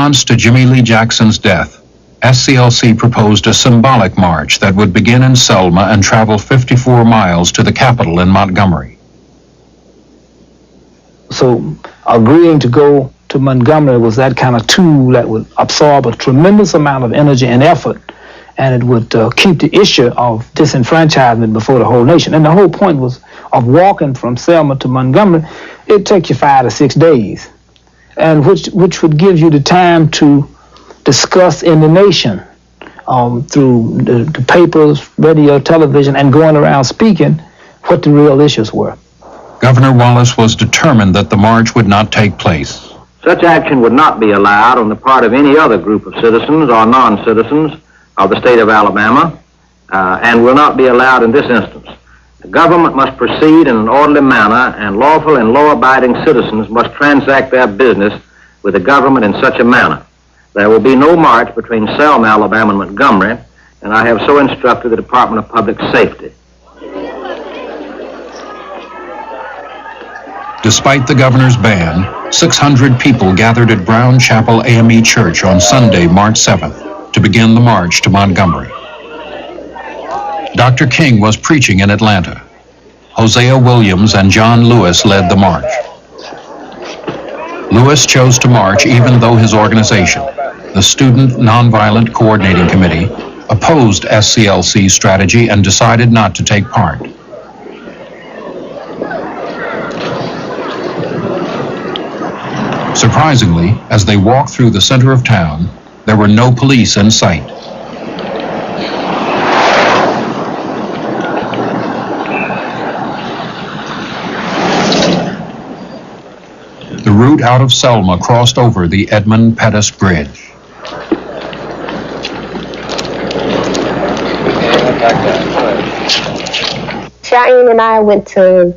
response to Jimmy Lee Jackson's death, SCLC proposed a symbolic march that would begin in Selma and travel 54 miles to the Capitol in Montgomery. So agreeing to go to Montgomery was that kind of tool that would absorb a tremendous amount of energy and effort, and it would keep the issue of disenfranchisement before the whole nation. And the whole point was of walking from Selma to Montgomery, it'd take you 5 to 6 days, and which would give you the time to discuss in the nation through the papers, radio, television, and going around speaking what the real issues were. Governor Wallace was determined that the march would not take place. Such action would not be allowed on the part of any other group of citizens or non-citizens of the state of Alabama, and will not be allowed in this instance. The government must proceed in an orderly manner, and lawful and law-abiding citizens must transact their business with the government in such a manner. There will be no march between Selma, Alabama, and Montgomery, and I have so instructed the Department of Public Safety. Despite the governor's ban, 600 people gathered at Brown Chapel AME Church on Sunday, March 7th, to begin the march to Montgomery. Dr. King was preaching in Atlanta. Hosea Williams and John Lewis led the march. Lewis chose to march even though his organization, the Student Nonviolent Coordinating Committee, opposed SCLC's strategy and decided not to take part. Surprisingly, as they walked through the center of town, there were no police in sight. The route out of Selma crossed over the Edmund Pettus Bridge. Cheyenne and I went to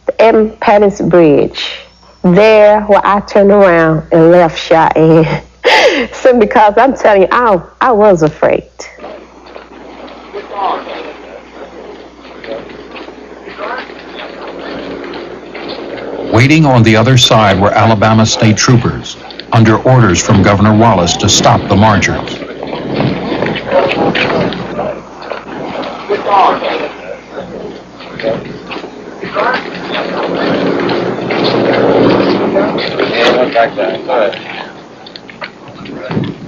the Edmund Pettus Bridge. There, where I turned around and left Cheyenne. So because I'm telling you, I was afraid. Waiting on the other side were Alabama state troopers, under orders from Governor Wallace to stop the marchers.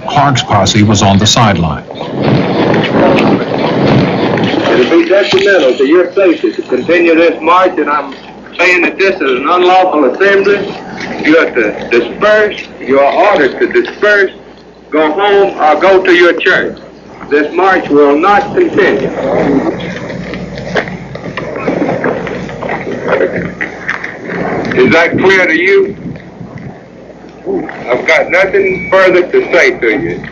Clark's posse was on the sidelines. It'll be detrimental to your safety to continue this march, and I'm saying that this is an unlawful assembly. You have to disperse. You are ordered to disperse, go home, or go to your church. This march will not continue. Is that clear to you? I've got nothing further to say to you.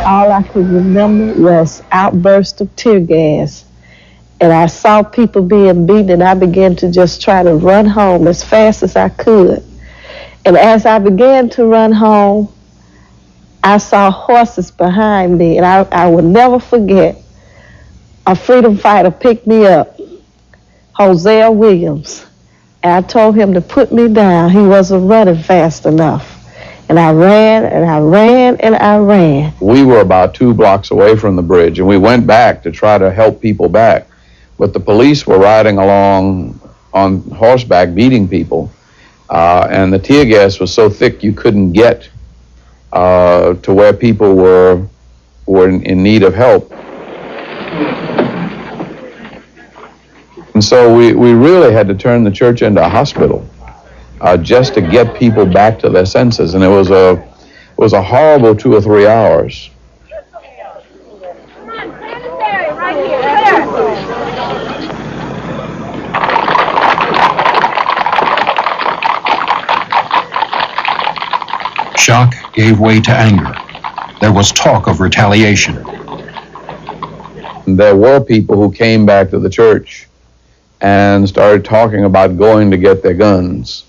All I could remember was outburst of tear gas and I saw people being beaten, and I began to just try to run home as fast as I could. And as I began to run home, I saw horses behind me, and I will never forget, a freedom fighter picked me up, Hosea Williams, and I told him to put me down. He wasn't running fast enough. And I ran, and I ran, and I ran. We were about 2 blocks away from the bridge, and we went back to try to help people back. But the police were riding along on horseback, beating people, and the tear gas was so thick you couldn't get to where people were in need of help. And so we really had to turn the church into a hospital just to get people back to their senses. And it was a horrible 2 or 3 hours. Shock gave way to anger. There was talk of retaliation. There were people who came back to the church and started talking about going to get their guns.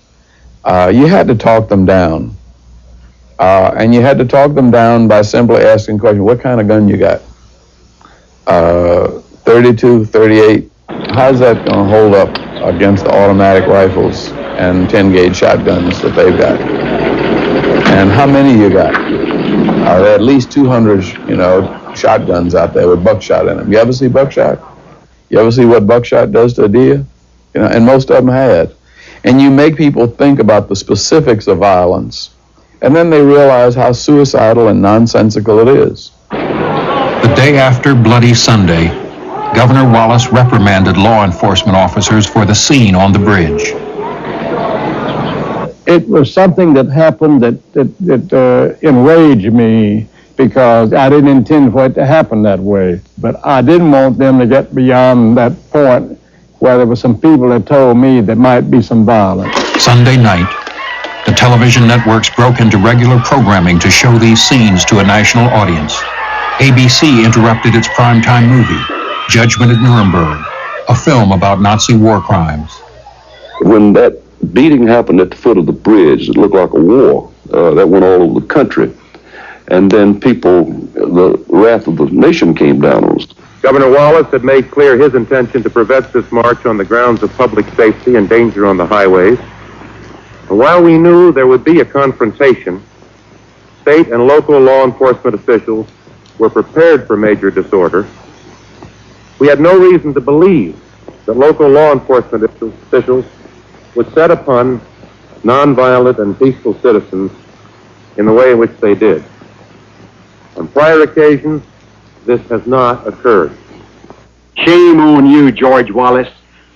You had to talk them down. And you had to talk them down by simply asking questions. What kind of gun you got? 32, 38. How's that going to hold up against the automatic rifles and 10-gauge shotguns that they've got? And how many you got? There are at least 200, shotguns out there with buckshot in them. You ever see buckshot? You ever see what buckshot does to a deer? And most of them had. And you make people think about the specifics of violence, and then they realize how suicidal and nonsensical it is. The day after Bloody Sunday, Governor Wallace reprimanded law enforcement officers for the scene on the bridge. It was something that happened that enraged me, because I didn't intend for it to happen that way. But I didn't want them to get beyond that point where there were some people that told me there might be some violence. Sunday night, the television networks broke into regular programming to show these scenes to a national audience. ABC interrupted its primetime movie, Judgment at Nuremberg, a film about Nazi war crimes. When that beating happened at the foot of the bridge, it looked like a war that went all over the country. And then the wrath of the nation came down on us. Governor Wallace had made clear his intention to prevent this march on the grounds of public safety and danger on the highways. And while we knew there would be a confrontation, state and local law enforcement officials were prepared for major disorder. We had no reason to believe that local law enforcement officials would set upon nonviolent and peaceful citizens in the way in which they did. On prior occasions, this has not occurred. Shame on you, George Wallace,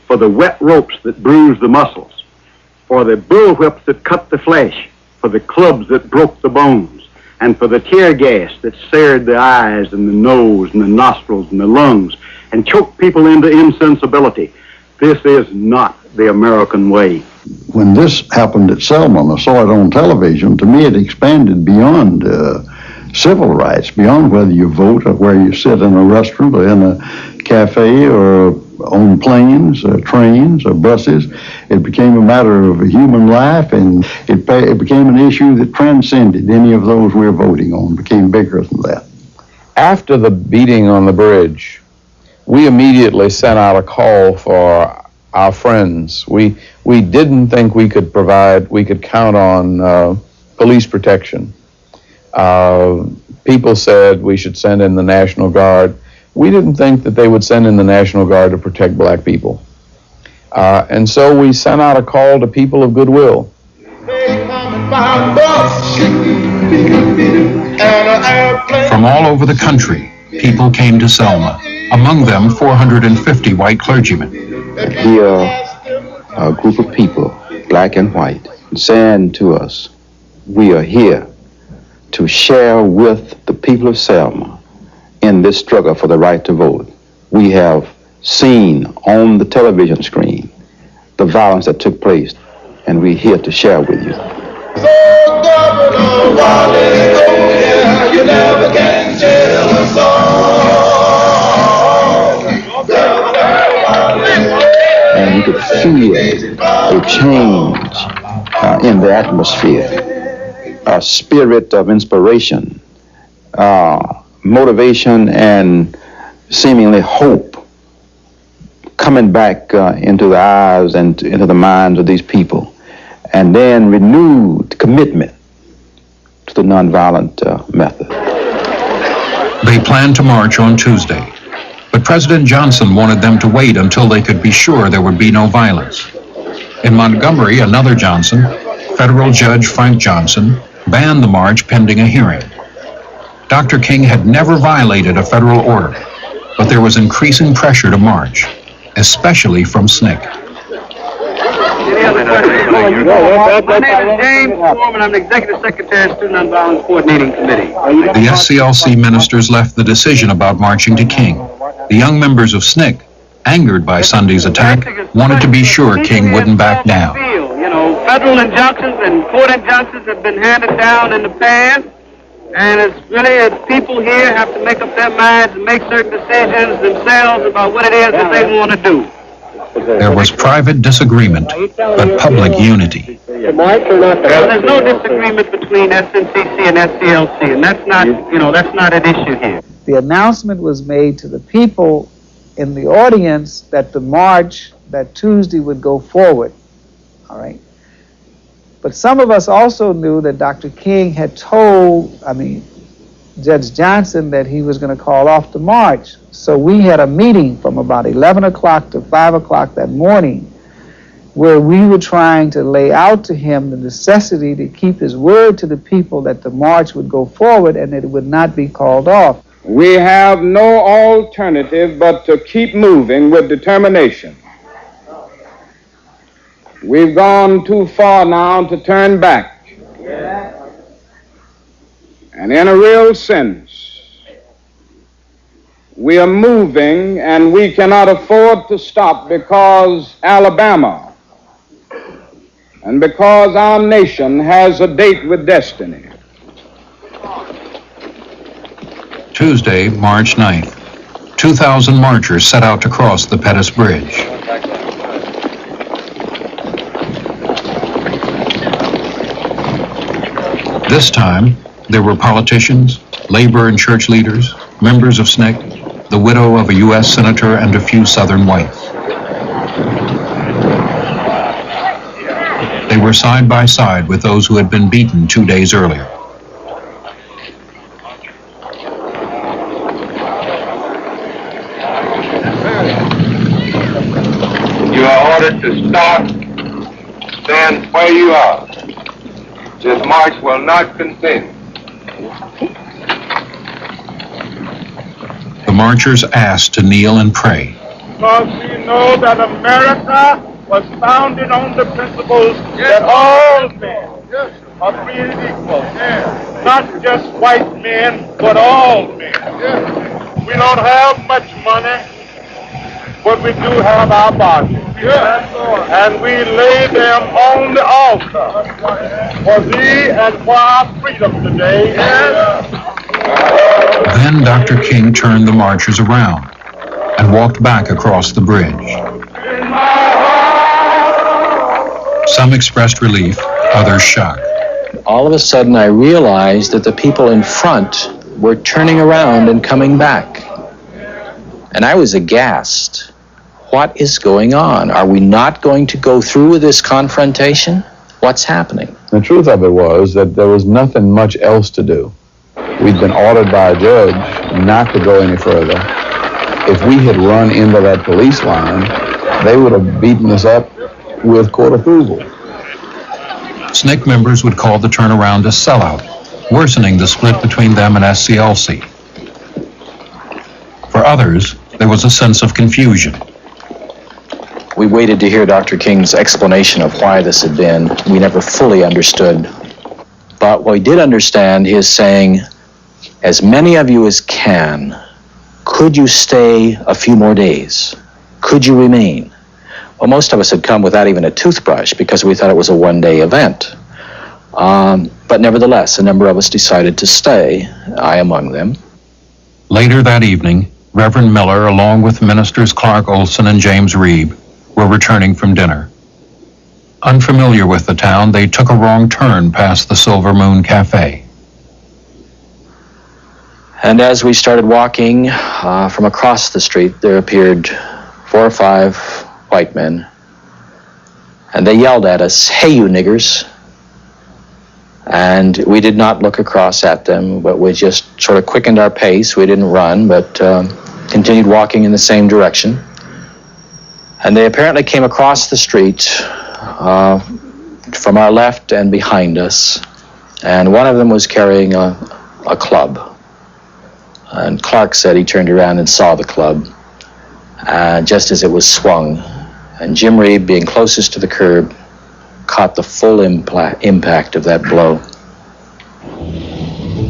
for the wet ropes that bruise the muscles, for the bullwhips that cut the flesh, for the clubs that broke the bones, and for the tear gas that seared the eyes and the nose and the nostrils and the lungs and choked people into insensibility. This is not the American way. When this happened at Selma, and I saw it on television, to me it expanded beyond civil rights, beyond whether you vote or where you sit in a restaurant or in a cafe or on planes or trains or buses. It became a matter of human life, and it became an issue that transcended any of those we're voting on, became bigger than that. After the beating on the bridge, we immediately sent out a call for our friends. We didn't think we could count on police protection. People said we should send in the National Guard. We didn't think that they would send in the National Guard to protect black people. And so we sent out a call to people of goodwill. From all over the country, people came to Selma, among them 450 white clergymen. Here, a group of people, black and white, saying to us, we are here to share with the people of Selma in this struggle for the right to vote. We have seen on the television screen the violence that took place, and we're here to share with you. So Governor Wallace, oh yeah, you never can tell us all. Governor one could feel a change in the atmosphere, a spirit of inspiration, motivation, and seemingly hope coming back into the eyes and into the minds of these people, and then renewed commitment to the nonviolent method. They planned to march on Tuesday, but President Johnson wanted them to wait until they could be sure there would be no violence. In Montgomery, another Johnson, federal Judge Frank Johnson, banned the march pending a hearing. Dr. King had never violated a federal order, but there was increasing pressure to march, especially from SNCC. My name is James Foreman. I'm the Executive Secretary of Student Nonviolence Coordinating Committee. The SCLC ministers left the decision about marching to King. The young members of SNCC, angered by Sunday's attack, wanted to be sure King wouldn't back down. You know, federal injunctions and court injunctions have been handed down in the past, and it's really people here have to make up their minds and make certain decisions themselves about what it is that they want to do. There was private disagreement, but public unity. There's no disagreement between SNCC and SCLC, and that's not an issue here. The announcement was made to the people in the audience that the march that Tuesday would go forward, all right? But some of us also knew that Dr. King had told, Judge Johnson, that he was going to call off the march. So we had a meeting from about 11 o'clock to 5 o'clock that morning where we were trying to lay out to him the necessity to keep his word to the people that the march would go forward and that it would not be called off. We have no alternative but to keep moving with determination. We've gone too far now to turn back. And in a real sense, we are moving and we cannot afford to stop because Alabama and because our nation has a date with destiny. Tuesday, March 9th, 2,000 marchers set out to cross the Pettus Bridge. This time, there were politicians, labor and church leaders, members of SNCC, the widow of a U.S. senator, and a few Southern whites. They were side by side with those who had been beaten 2 days earlier. You are ordered to stop. Stand where you are. This march will not continue. The marchers asked to kneel and pray. Because we know that America was founded on the principles that all men are created equal. Not just white men, but all men. We don't have much money, but we do have our bodies. And we lay them on the altar for thee and for our freedom today. Then Dr. King turned the marchers around and walked back across the bridge. Some expressed relief, others shock. All of a sudden I realized that the people in front were turning around and coming back. And I was aghast. What is going on? Are we not going to go through with this confrontation? What's happening? The truth of it was that there was nothing much else to do. We'd been ordered by a judge not to go any further. If we had run into that police line, they would have beaten us up with court approval. SNCC members would call the turnaround a sellout, worsening the split between them and SCLC. For others, there was a sense of confusion. We waited to hear Dr. King's explanation of why this had been. We never fully understood. But what we did understand, he is saying, as many of you as can, could you stay a few more days? Could you remain? Well, most of us had come without even a toothbrush because we thought it was a one-day event. But nevertheless, a number of us decided to stay, I among them. Later that evening, Reverend Miller, along with ministers Clark Olson and James Reeb, were returning from dinner. Unfamiliar with the town, they took a wrong turn past the Silver Moon Cafe. And as we started walking from across the street, there appeared 4 or 5 white men. And they yelled at us, "Hey, you niggers." And we did not look across at them, but we just sort of quickened our pace. We didn't run, but continued walking in the same direction. And they apparently came across the street from our left and behind us. And one of them was carrying a club. And Clark said he turned around and saw the club just as it was swung. And Jim Reed, being closest to the curb, caught the full impact of that blow.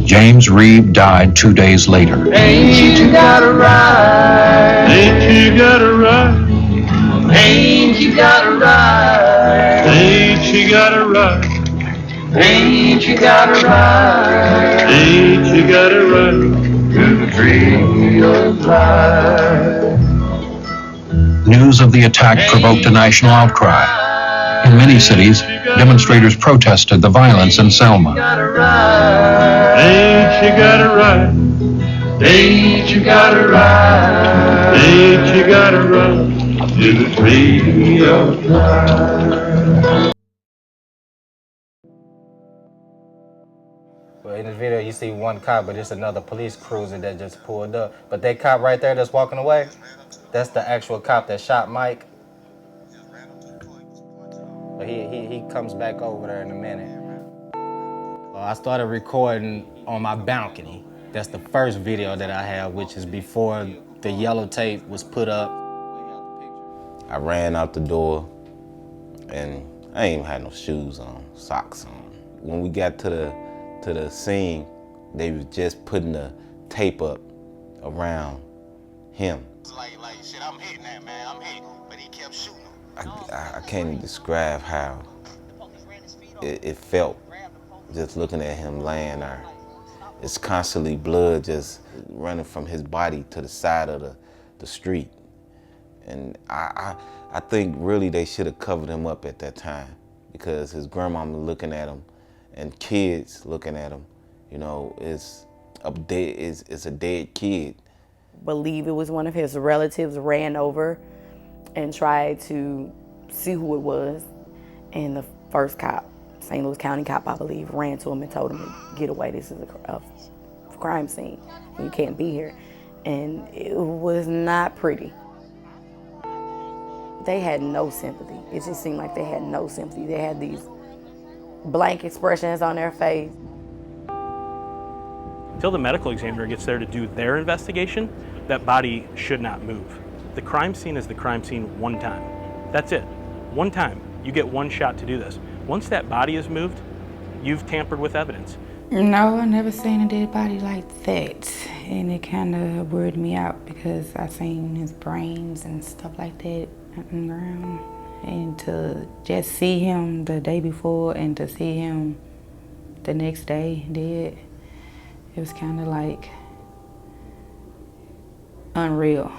James Reed died 2 days later. Ain't you got a right? Ain't you got a right? Ain't you got a right? Ain't you got a right? Ain't you got a right? Ain't you got a right to the tree of life? News of the attack provoked a national outcry. In many cities, demonstrators protested the violence in Selma. Ain't you got a right? Ain't you got a right? Ain't you got a right to the tree of life? Well, in this video, you see one cop, but it's another police cruiser that just pulled up. But that cop right there that's walking away, that's the actual cop that shot Mike. But he comes back over there in a minute. I started recording on my balcony. That's the first video that I have, which is before the yellow tape was put up. I ran out the door, and I ain't even had no shoes on, socks on. When we got to the scene, they was just putting the tape up around him. Like shit, I'm hitting that man, I'm hitting, but he kept shooting. I can't even describe how it felt just looking at him laying there. It's constantly blood just running from his body to the side of the street. And I think really they should have covered him up at that time, because his grandmama looking at him and kids looking at him, you know, it's a dead kid. Believe it was one of his relatives ran over and tried to see who it was, and the first cop, St. Louis County cop, I believe, ran to him and told him to get away. This is a crime scene, and you can't be here. And it was not pretty. They had no sympathy. It just seemed like they had no sympathy. They had these blank expressions on their face. Until the medical examiner gets there to do their investigation, that body should not move. The crime scene is the crime scene one time. That's it. One time. You get one shot to do this. Once that body is moved, you've tampered with evidence. No, I never seen a dead body like that. And it kind of weirded me out because I seen his brains and stuff like that on the ground. And to just see him the day before and to see him the next day dead, it was kind of like unreal.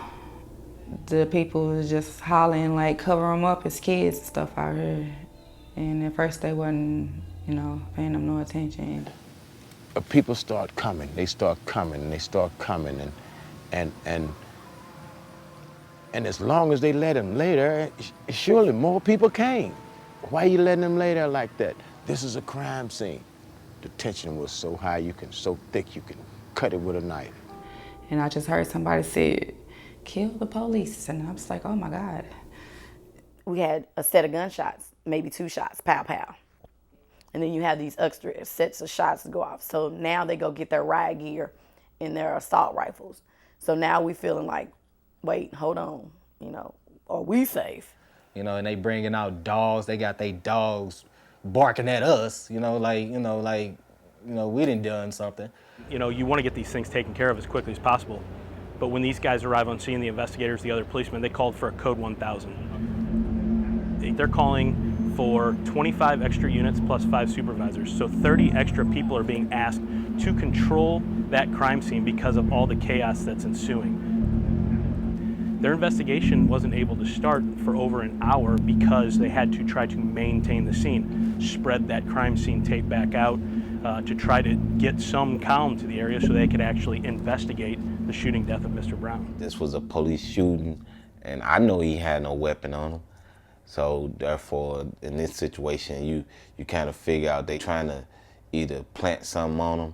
The people was just hollering like, cover them up as kids and stuff out here. And at first they wasn't, you know, paying them no attention. People start coming, they start coming, and they start coming, and as long as they let him lay there, surely more people came. Why are you letting them lay there like that? This is a crime scene. The tension was so high, so thick you can cut it with a knife. And I just heard somebody say, kill the police, and I was like, oh my God. We had a set of gunshots, maybe 2 shots, pow, pow. And then you have these extra sets of shots to go off. So now they go get their riot gear and their assault rifles. So now we feeling like, wait, hold on, you know, are we safe? You know, and they bringing out dogs. They got their dogs barking at us, we done done something. You know, you want to get these things taken care of as quickly as possible. But when these guys arrive on scene, the investigators, the other policemen, they called for a code 1000. They're calling for 25 extra units plus 5 supervisors. So 30 extra people are being asked to control that crime scene because of all the chaos that's ensuing. Their investigation wasn't able to start for over an hour because they had to try to maintain the scene, spread that crime scene tape back out to try to get some calm to the area so they could actually investigate the shooting death of Mr. Brown. This was a police shooting, and I know he had no weapon on him. So therefore, in this situation, you kind of figure out they trying to either plant something on him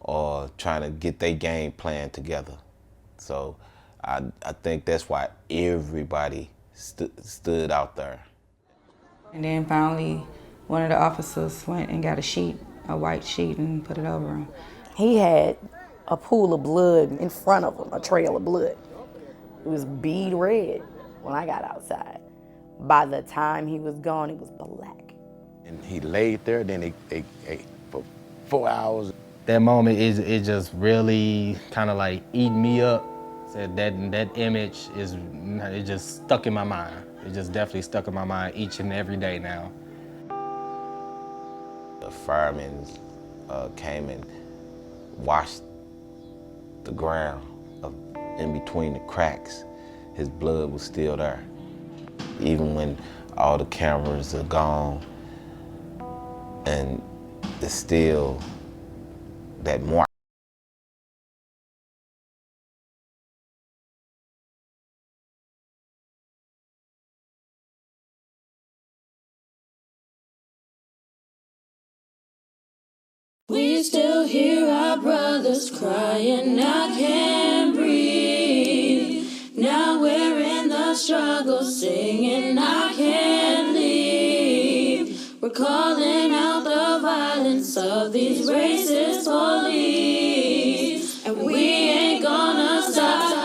or trying to get their game plan together. So I think that's why everybody stood out there. And then finally, one of the officers went and got a white sheet, and put it over him. He had a pool of blood in front of him, a trail of blood. It was bead red when I got outside. By the time he was gone, it was black. And he laid there, then they for 4 hours. That moment, it just really kind of like eating me up. Said that image it just stuck in my mind. It just definitely stuck in my mind each and every day now. The firemen came and washed the ground in between the cracks. His blood was still there. Even when all the cameras are gone, and it's still that mark. We still hear our brothers crying, I can't breathe. Now we're in the struggle, singing, I can't leave. We're calling out the violence of these racist police, and we ain't gonna stop.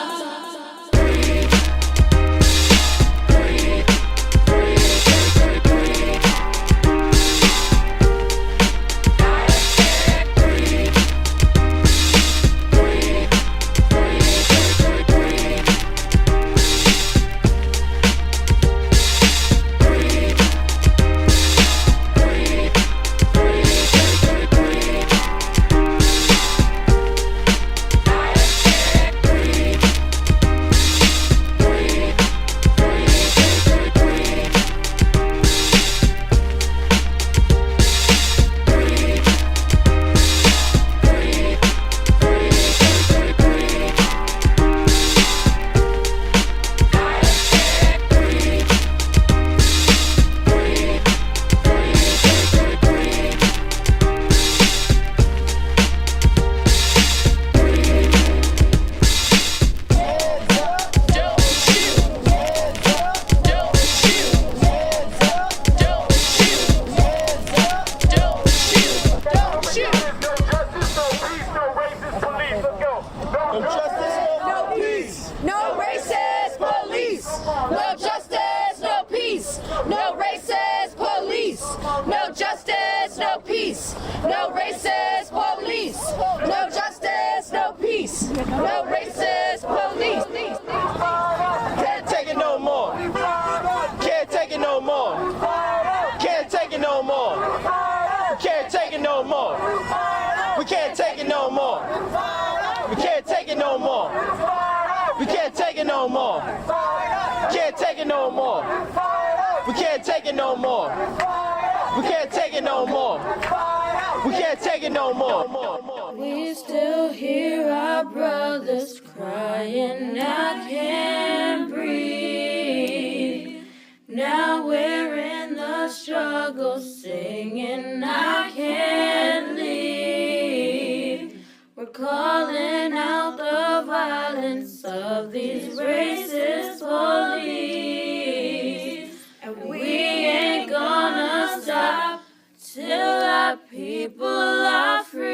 We still hear our brothers crying, I can't breathe. Now we're in the struggle, singing, I can't leave. We're calling out the violence of these racist police, and we ain't gonna stop till our people are free.